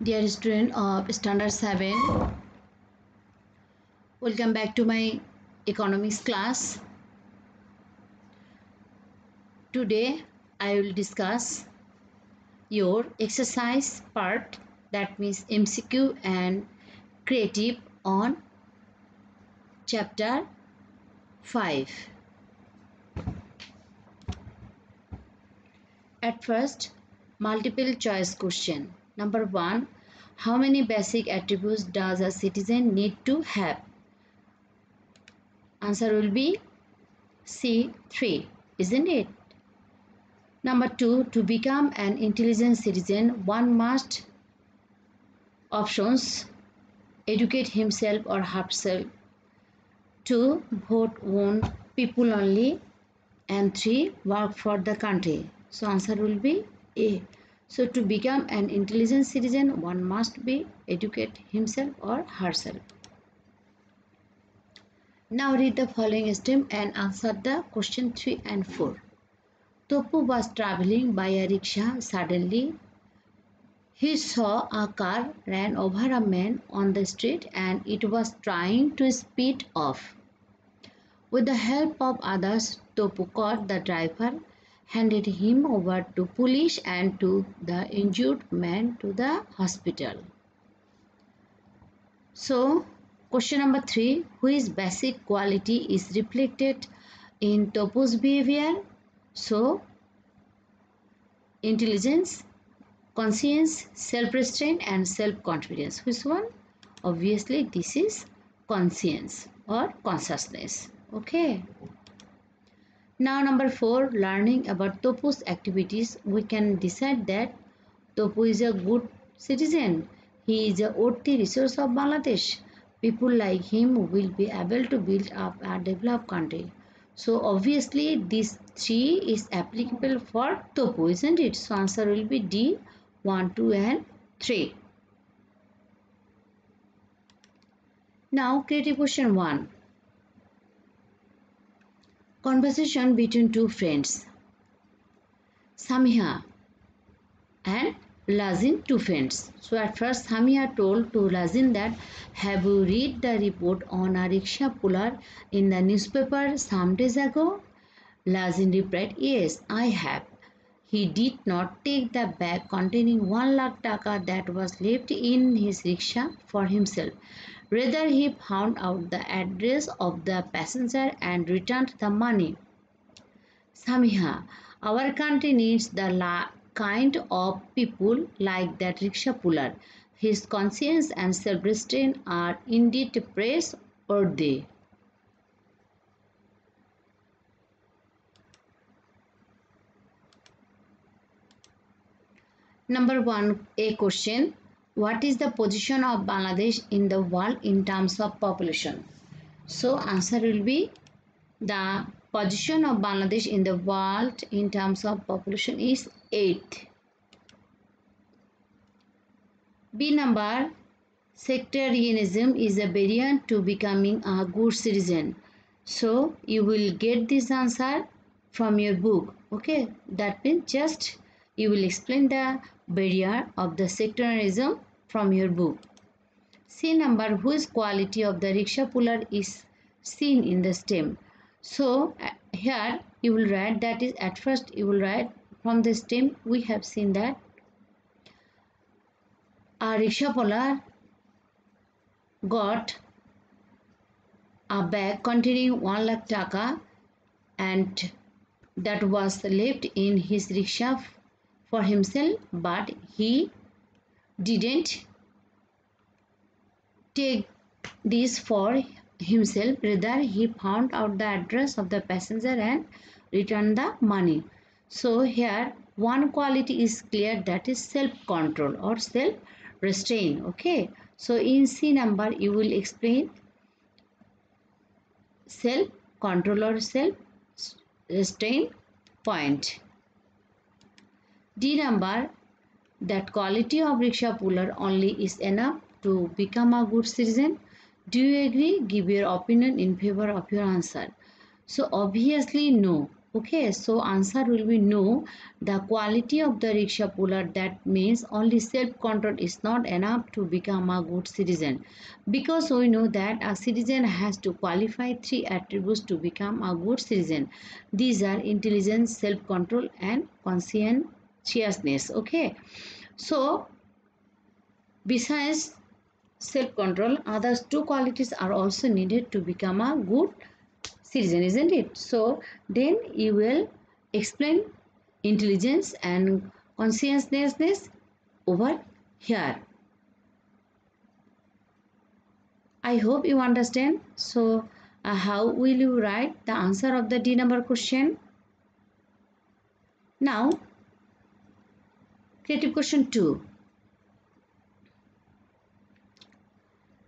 Dear student of Standard 7, welcome back to my economics class. Today I will discuss your exercise part, that means MCQ and creative on chapter 5. At first, multiple choice question. Number 1, how many basic attributes does a citizen need to have? Answer will be C, 3, isn't it? Number 2, to become an intelligent citizen, one must options educate himself or herself. 2, vote on people only. And 3, work for the country. So answer will be A. So to become an intelligent citizen, one must be educate himself or herself. Now read the following stem and answer the question 3 and 4. Topu was traveling by a rickshaw. Suddenly, he saw a car ran over a man on the street and it was trying to speed off. With the help of others, Topu caught the driver, handed him over to police and took the injured man to the hospital. So, question number 3, which basic quality is reflected in Topu's behavior? So, intelligence, conscience, self-restraint and self-confidence. Which one? Obviously, this is conscience or consciousness. Okay. Now number 4, learning about Topu's activities, we can decide that Topu is a good citizen. He is a worthy resource of Bangladesh. People like him will be able to build up a developed country. So obviously this 3 is applicable for Topu, isn't it? So answer will be D, 1, 2 and 3. Now creative question 1. Conversation between two friends. Samiha and Lazin, two friends. So at first Samiha told to Lazin that, have you read the report on a rickshaw puller in the newspaper some days ago? Lazin replied, yes, I have. He did not take the bag containing 1 lakh taka that was left in his rickshaw for himself. Rather, he found out the address of the passenger and returned the money. Samiha, our country needs the kind of people like that rickshaw puller. His conscience and self-restraint are indeed praiseworthy. Number 1, a question. What is the position of Bangladesh in the world in terms of population? So answer will be, the position of Bangladesh in the world in terms of population is 8th. B number, sectarianism is a barrier to becoming a good citizen. So you will get this answer from your book. Okay, that means just you will explain the barrier of the sectarianism from your book. C number, whose quality of the rickshaw puller is seen in the stem. So here you will write, that is, at first you will write from the stem we have seen that a rickshaw puller got a bag containing 1 lakh taka and that was left in his rickshaw for himself, but he didn't take this for himself. Rather, he found out the address of the passenger and returned the money. So here one quality is clear, that is self-control or self-restraint. Okay, so in C number you will explain self-control or self-restraint point. D number, that quality of rickshaw puller only is enough to become a good citizen. Do you agree? Give your opinion in favor of your answer. So obviously no. Okay, so answer will be no. The quality of the rickshaw puller, that means only self-control is not enough to become a good citizen. Because we know that a citizen has to qualify three attributes to become a good citizen. These are intelligence, self-control and conscientiousness. Okay, so besides self-control, other two qualities are also needed to become a good citizen, isn't it? So then you will explain intelligence and conscientiousness over here. I hope you understand. So how will you write the answer of the D number question? Now creative question 2.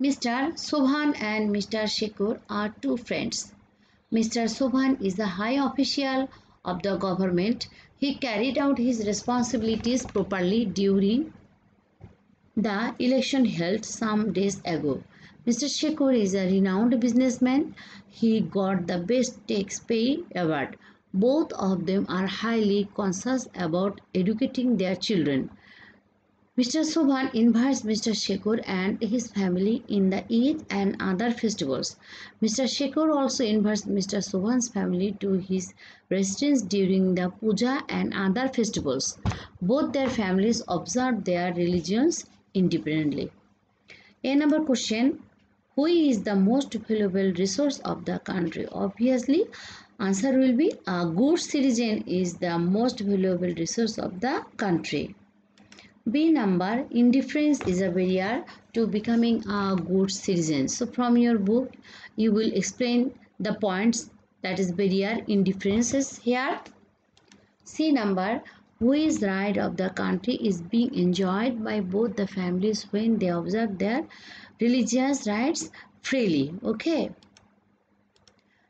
Mr. Sobhan and Mr. Shekhar are two friends. Mr. Sobhan is a high official of the government. He carried out his responsibilities properly during the election held some days ago. Mr. Shekhar is a renowned businessman. He got the Best Tax Pay Award. Both of them are highly conscious about educating their children. Mr. Sobhan invites Mr. Shekhar and his family in the Eid and other festivals. Mr. Shekhar also invites Mr. Sobhan's family to his residence during the puja and other festivals. Both their families observe their religions independently. A number question: who is the most valuable resource of the country? Obviously, answer will be a good citizen is the most valuable resource of the country. B number, indifference is a barrier to becoming a good citizen. So from your book, you will explain the points, that is barrier, indifferences here. C number, who is right of the country is being enjoyed by both the families when they observe their religious rights freely. Okay.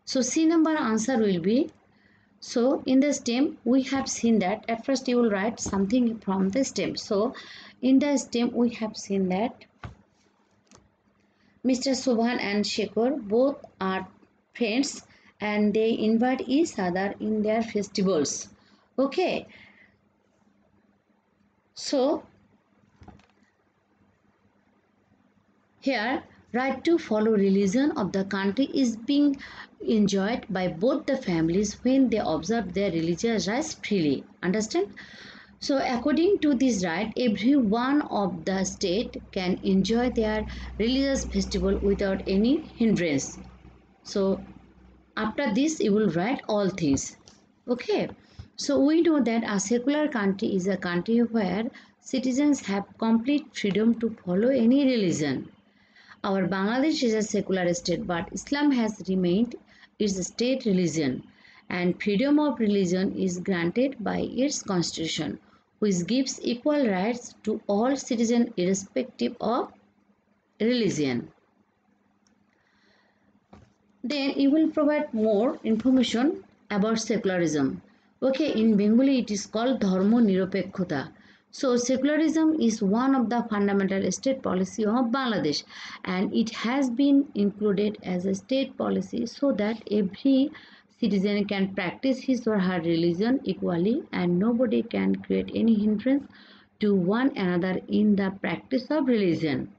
So C number answer will be, so in the stem we have seen that at first you will write something from the stem. So in the stem we have seen that Mr. Sobhan and Shekhar both are friends and they invite each other in their festivals. Okay. So here, right to follow religion of the country is being enjoyed by both the families when they observe their religious rights freely. Understand? So according to this right, every one of the state can enjoy their religious festival without any hindrance. So after this you will write all things. Okay. So we know that a secular country is a country where citizens have complete freedom to follow any religion. Our Bangladesh is a secular state, but Islam has remained its state religion, and freedom of religion is granted by its constitution, which gives equal rights to all citizens irrespective of religion. Then you will provide more information about secularism. Okay, in Bengali it is called Dharma Niropekkhota. So secularism is one of the fundamental state policy of Bangladesh and it has been included as a state policy so that every citizen can practice his or her religion equally and nobody can create any hindrance to one another in the practice of religion.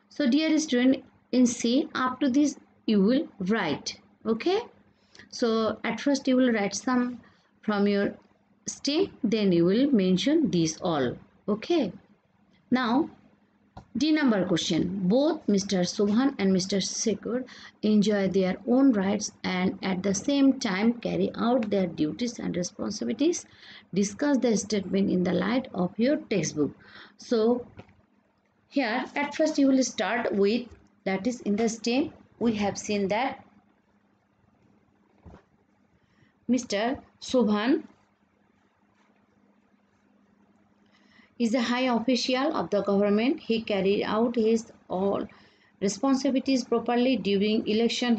So dear student, in C, up to this you will write. Okay. So at first you will write some from your stem, then you will mention these all. Okay. Now D number question. Both Mr. Sobhan and Mr. Shekhar enjoy their own rights and at the same time carry out their duties and responsibilities. Discuss the statement in the light of your textbook. So here at first you will start with, that is in the stem we have seen that Mr. Sobhan is a high official of the government. He carried out his all responsibilities properly during election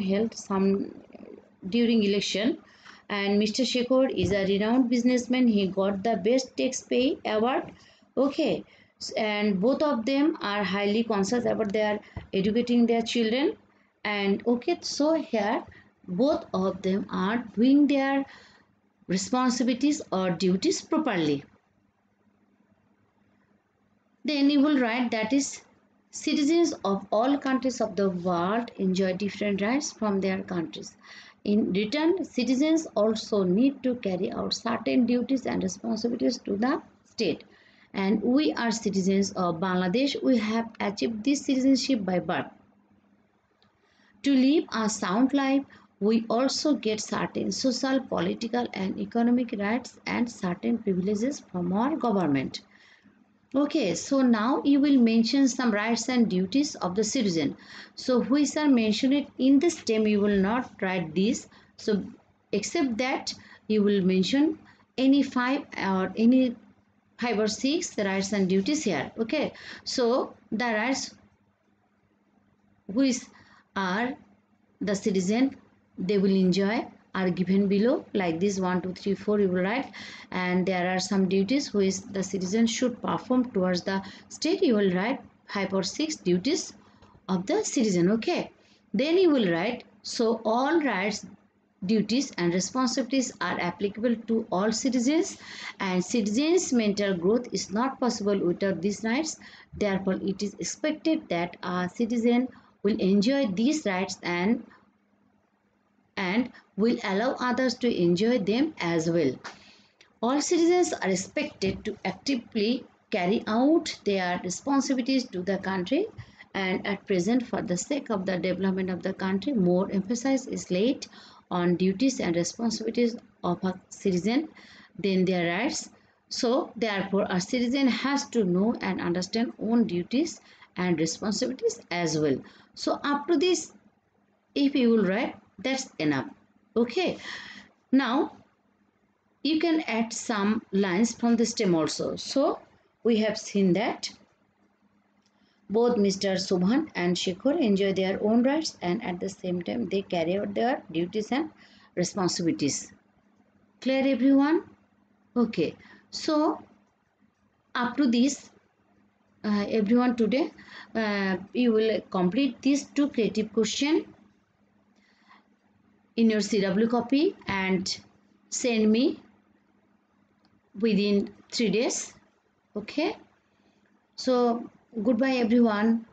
and Mr. Shekhar is a renowned businessman. He got the Best Tax Pay Award. Okay, and both of them are highly conscious about their educating their children. And okay, so here both of them are doing their responsibilities or duties properly. Then you will write that is citizens of all countries of the world enjoy different rights from their countries. In return, citizens also need to carry out certain duties and responsibilities to the state. And we are citizens of Bangladesh. We have achieved this citizenship by birth. To live a sound life, we also get certain social, political, and economic rights and certain privileges from our government. Okay, so now you will mention some rights and duties of the citizen. So which are mentioned in the stem, you will not write this. So except that you will mention any five or six rights and duties here. Okay, so the rights which are the citizen they will enjoy are given below, like this 1 2 3 4 you will write, and there are some duties which the citizen should perform towards the state. You will write 5 or 6 duties of the citizen. Okay, then you will write, so all rights, duties and responsibilities are applicable to all citizens, and citizens' mental growth is not possible without these rights. Therefore, it is expected that a citizen will enjoy these rights and will allow others to enjoy them as well. All citizens are expected to actively carry out their responsibilities to the country, and at present, for the sake of the development of the country, more emphasis is laid on duties and responsibilities of a citizen than their rights. So, therefore, a citizen has to know and understand own duties and responsibilities as well. So, up to this, if you will write, that's enough. Okay, now you can add some lines from the stem also. So we have seen that both Mr. Subhan and Shekhar enjoy their own rights, and at the same time they carry out their duties and responsibilities. Clear everyone? Okay, so up to this, everyone, today you will complete these two creative questions in your CW copy and send me within 3 days. Okay, so goodbye everyone.